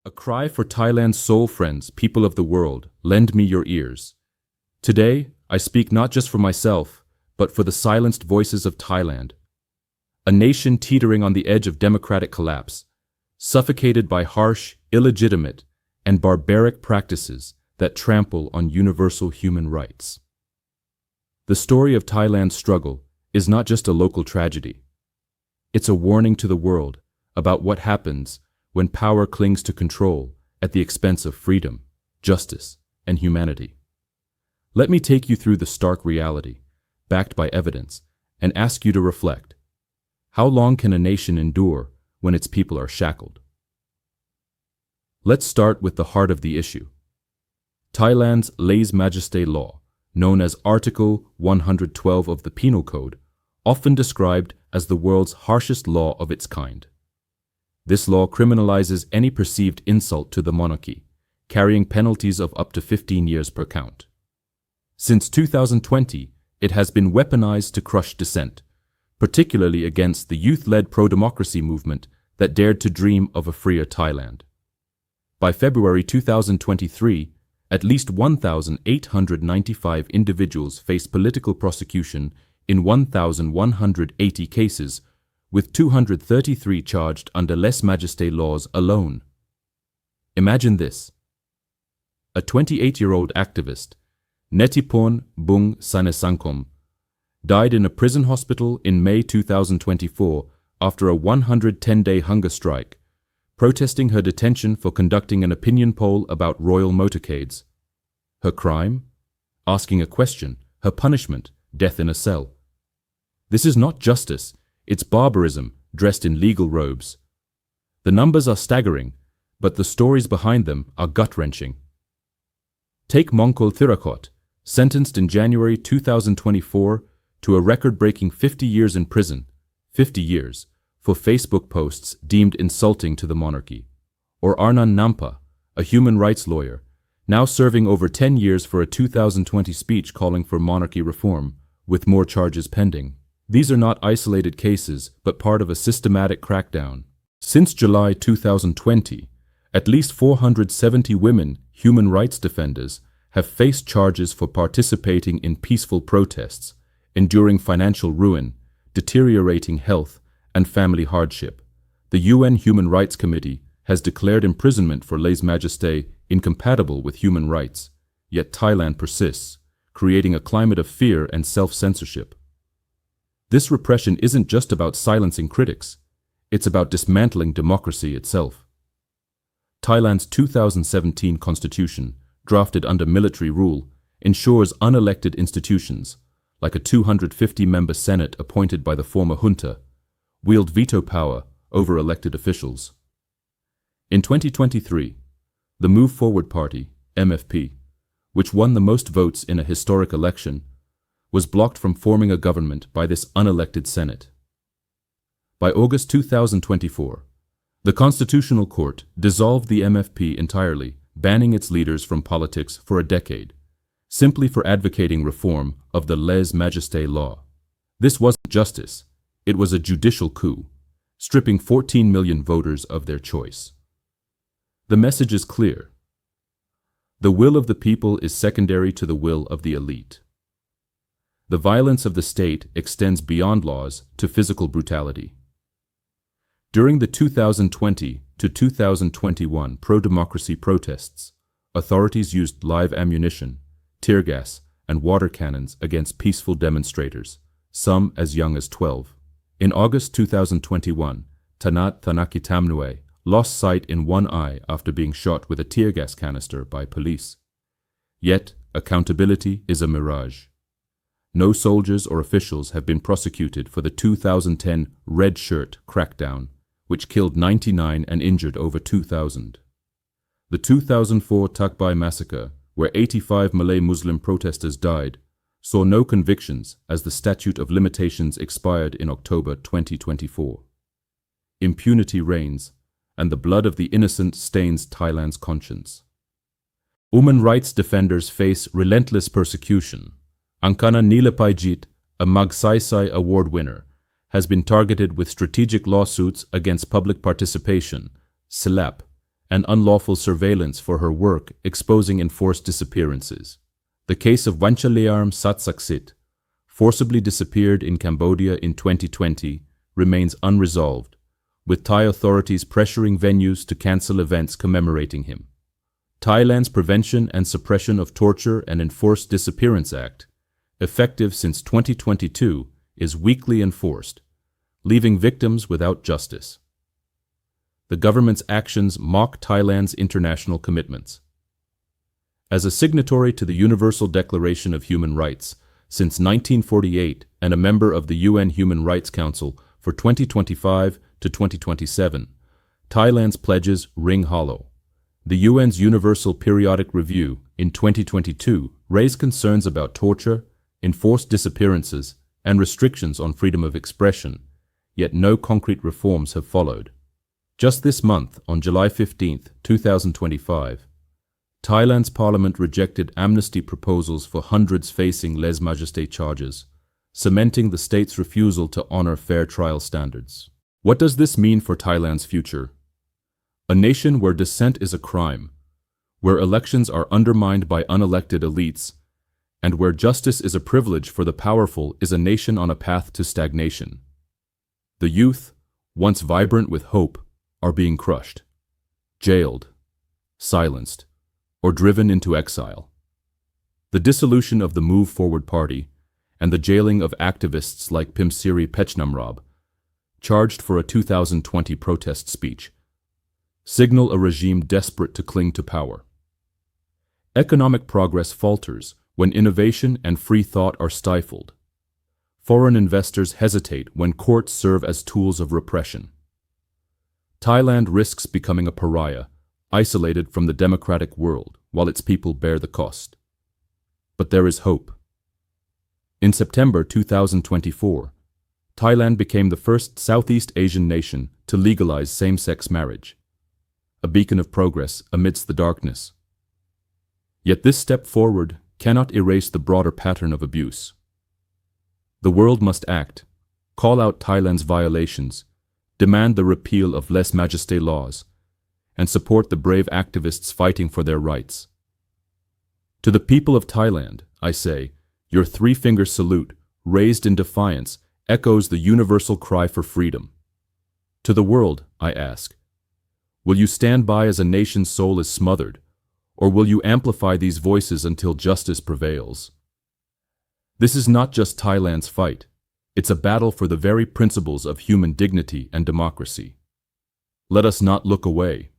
A cry for Thailand's soul friends, people of the world, lend me your ears. Today, I speak not just for myself, but for the silenced voices of Thailand. A nation teetering on the edge of democratic collapse, suffocated by harsh, illegitimate, and barbaric practices that trample on universal human rights. The story of Thailand's struggle is not just a local tragedy. It's a warning to the world about what happens when power clings to control at the expense of freedom, justice, and humanity. Let me take you through the stark reality, backed by evidence, and ask you to reflect. How long can a nation endure when its people are shackled? Let's start with the heart of the issue. Thailand's lèse-majesté law, known as Article 112 of the Penal Code, often described as the world's harshest law of its kind. This law criminalizes any perceived insult to the monarchy, carrying penalties of up to 15 years per count. Since 2020, it has been weaponized to crush dissent, particularly against the youth-led pro-democracy movement that dared to dream of a freer Thailand. By February 2023, at least 1,895 individuals face political prosecution in 1,180 cases, with 233 charged under lèse-majesté laws alone. Imagine this. A 28-year-old activist, Netiporn Bung Sanesangkom, died in a prison hospital in May 2024 after a 110-day hunger strike, protesting her detention for conducting an opinion poll about royal motorcades. Her crime? Asking a question. Her punishment? Death in a cell. This is not justice, it's barbarism dressed in legal robes. The numbers are staggering, but the stories behind them are gut-wrenching. Take Mongkol Thirakot, sentenced in January 2024 to a record-breaking 50 years in prison, 50 years, for Facebook posts deemed insulting to the monarchy. Or Arnan Nampa, a human rights lawyer, now serving over 10 years for a 2020 speech calling for monarchy reform, with more charges pending. These are not isolated cases, but part of a systematic crackdown. Since July 2020, at least 470 women human rights defenders have faced charges for participating in peaceful protests, enduring financial ruin, deteriorating health, and family hardship. The UN Human Rights Committee has declared imprisonment for lèse-majesté incompatible with human rights, yet Thailand persists, creating a climate of fear and self-censorship. This repression isn't just about silencing critics, it's about dismantling democracy itself. Thailand's 2017 constitution, drafted under military rule, ensures unelected institutions, like a 250-member Senate appointed by the former junta, wield veto power over elected officials. In 2023, the Move Forward Party, MFP, which won the most votes in a historic election, was blocked from forming a government by this unelected Senate. By August 2024, the Constitutional Court dissolved the MFP entirely, banning its leaders from politics for a decade, simply for advocating reform of the lèse-majesté law. This wasn't justice, it was a judicial coup, stripping 14 million voters of their choice. The message is clear. The will of the people is secondary to the will of the elite. The violence of the state extends beyond laws to physical brutality. During the 2020 to 2021 pro-democracy protests, authorities used live ammunition, tear gas, and water cannons against peaceful demonstrators, some as young as 12. In August 2021, Tanat Thanakitamnue lost sight in one eye after being shot with a tear gas canister by police. Yet, accountability is a mirage. No soldiers or officials have been prosecuted for the 2010 Red Shirt crackdown, which killed 99 and injured over 2,000. The 2004 Takbai massacre, where 85 Malay Muslim protesters died, saw no convictions as the statute of limitations expired in October 2024. Impunity reigns, and the blood of the innocent stains Thailand's conscience. Human rights defenders face relentless persecution. Angkana Nilapayjit, a Magsaysay Award winner, has been targeted with strategic lawsuits against public participation, SLAP, and unlawful surveillance for her work exposing enforced disappearances. The case of Wanchalearm Satsaksit, forcibly disappeared in Cambodia in 2020, remains unresolved, with Thai authorities pressuring venues to cancel events commemorating him. Thailand's Prevention and Suppression of Torture and Enforced Disappearance Act, effective since 2022, is weakly enforced, leaving victims without justice. The government's actions mock Thailand's international commitments. As a signatory to the Universal Declaration of Human Rights since 1948 and a member of the UN Human Rights Council for 2025 to 2027, Thailand's pledges ring hollow. The UN's Universal Periodic Review in 2022 raised concerns about torture, enforced disappearances, and restrictions on freedom of expression, yet no concrete reforms have followed. Just this month, on July 15, 2025, Thailand's parliament rejected amnesty proposals for hundreds facing lèse-majesté charges, cementing the state's refusal to honor fair trial standards. What does this mean for Thailand's future? A nation where dissent is a crime, where elections are undermined by unelected elites, and where justice is a privilege for the powerful is a nation on a path to stagnation. The youth, once vibrant with hope, are being crushed, jailed, silenced, or driven into exile. The dissolution of the Move Forward Party and the jailing of activists like Pimsiri Pechnamrab, charged for a 2020 protest speech, signal a regime desperate to cling to power. Economic progress falters when innovation and free thought are stifled. Foreign investors hesitate when courts serve as tools of repression. Thailand risks becoming a pariah, isolated from the democratic world, while its people bear the cost. But there is hope. In September 2024, Thailand became the first Southeast Asian nation to legalize same-sex marriage, a beacon of progress amidst the darkness. Yet this step forward cannot erase the broader pattern of abuse. The world must act, call out Thailand's violations, demand the repeal of lèse-majesté laws, and support the brave activists fighting for their rights. To the people of Thailand, I say, your three-finger salute, raised in defiance, echoes the universal cry for freedom. To the world, I ask, will you stand by as a nation's soul is smothered, or will you amplify these voices until justice prevails? This is not just Thailand's fight. It's a battle for the very principles of human dignity and democracy. Let us not look away.